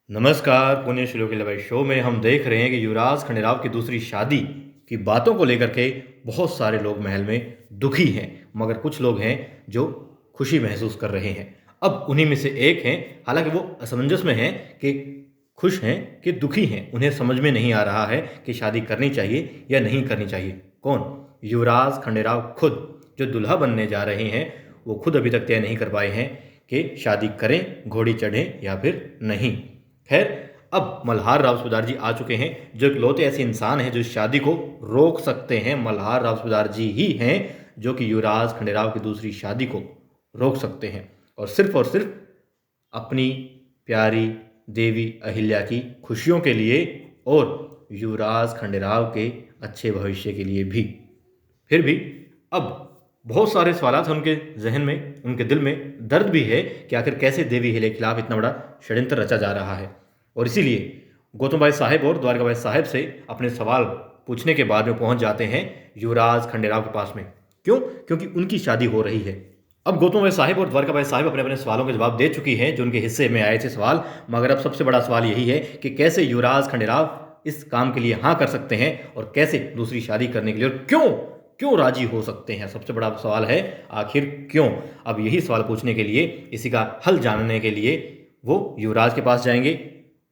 नमस्कार। पुण्य श्लोक के लवाई शो में हम देख रहे हैं कि युवराज खंडेराव की दूसरी शादी की बातों को लेकर के बहुत सारे लोग महल में दुखी हैं, मगर कुछ लोग हैं जो खुशी महसूस कर रहे हैं। अब उन्हीं में से एक हैं, हालांकि वो असमंजस में हैं कि खुश हैं कि दुखी हैं। उन्हें समझ में नहीं आ रहा है कि शादी करनी चाहिए या नहीं करनी चाहिए। कौन? युवराज खंडेराव खुद, जो दुल्हा बनने जा रहे हैं। वो खुद अभी तक तय नहीं कर पाए हैं कि शादी करें, घोड़ी चढ़ें या फिर नहीं। खैर, अब मल्हार राव सूबेदार जी आ चुके हैं, जो इकलौते ऐसे इंसान हैं जो शादी को रोक सकते हैं। मल्हार राव सूबेदार जी ही हैं जो कि युवराज खंडेराव की दूसरी शादी को रोक सकते हैं, और सिर्फ अपनी प्यारी देवी अहिल्या की खुशियों के लिए और युवराज खंडेराव के अच्छे भविष्य के लिए भी। फिर भी अब बहुत सारे सवालात हैं उनके जहन में, उनके दिल में दर्द भी है कि आखिर कैसे देवी अहिल्या के खिलाफ इतना बड़ा षड्यंत्र रचा जा रहा है। और इसीलिए गौतम भाई साहब और द्वारका भाई साहब से अपने सवाल पूछने के बाद में पहुंच जाते हैं युवराज खंडेराव के पास में। क्यों? क्योंकि उनकी शादी हो रही है। अब गौतम भाई साहब और द्वारका भाई साहब अपने अपने सवालों के जवाब दे चुकी हैं जो उनके हिस्से में आए थे सवाल, मगर अब सबसे बड़ा सवाल यही है कि कैसे युवराज खंडेराव इस काम के लिए हाँ कर सकते हैं और कैसे दूसरी शादी करने के लिए, और क्यों राजी हो सकते हैं। सबसे बड़ा सवाल है आखिर क्यों। अब यही सवाल पूछने के लिए, इसी का हल जानने के लिए वो युवराज के पास जाएंगे।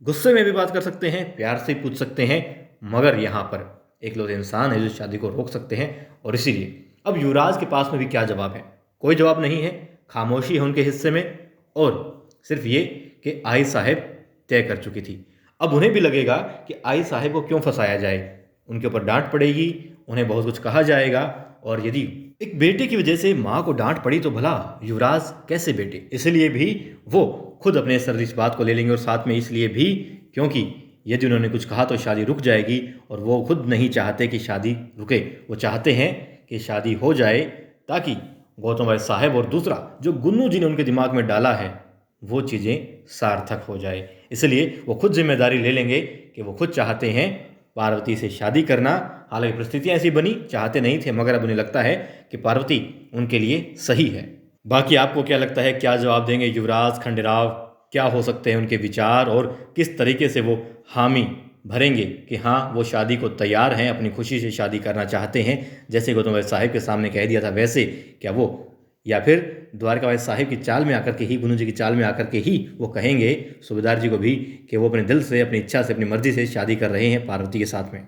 गुस्से में भी बात कर सकते हैं, प्यार से पूछ सकते हैं, मगर यहाँ पर एक लोग इंसान है जो शादी को रोक सकते हैं। और इसीलिए अब युवराज के पास में भी क्या जवाब है? कोई जवाब नहीं है, खामोशी है उनके हिस्से में, और सिर्फ ये कि आई साहब तय कर चुकी थी। अब उन्हें भी लगेगा कि आई साहब को क्यों फंसाया जाए, उनके ऊपर डांट पड़ेगी, उन्हें बहुत कुछ कहा जाएगा। और यदि एक बेटे की वजह से माँ को डांट पड़ी तो भला युवराज कैसे बेटे। इसलिए भी वो खुद अपने सर इस बात को ले लेंगे, और साथ में इसलिए भी क्योंकि यदि उन्होंने कुछ कहा तो शादी रुक जाएगी, और वो खुद नहीं चाहते कि शादी रुके। वो चाहते हैं कि शादी हो जाए ताकि गौतम भाई साहब और दूसरा जो गुन्नू जी ने उनके दिमाग में डाला है वो चीज़ें सार्थक हो जाए। इसलिए वो खुद जिम्मेदारी ले लेंगे कि वो खुद चाहते हैं पार्वती से शादी करना। हालांकि परिस्थितियां ऐसी बनी, चाहते नहीं थे, मगर अब उन्हें लगता है कि पार्वती उनके लिए सही है। बाकी आपको क्या लगता है, क्या जवाब देंगे युवराज खंडेराव? क्या हो सकते हैं उनके विचार, और किस तरीके से वो हामी भरेंगे कि हाँ वो शादी को तैयार हैं, अपनी खुशी से शादी करना चाहते हैं, जैसे गौतम भाई साहब के सामने कह दिया था वैसे क्या वो, या फिर द्वारका भाई साहब की चाल में आकर के ही, गुन्नू जी की चाल में आकर के ही वो कहेंगे सूबेदार जी को भी कि वो अपने दिल से, अपनी इच्छा से, अपनी मर्जी से शादी कर रहे हैं पार्वती के साथ में।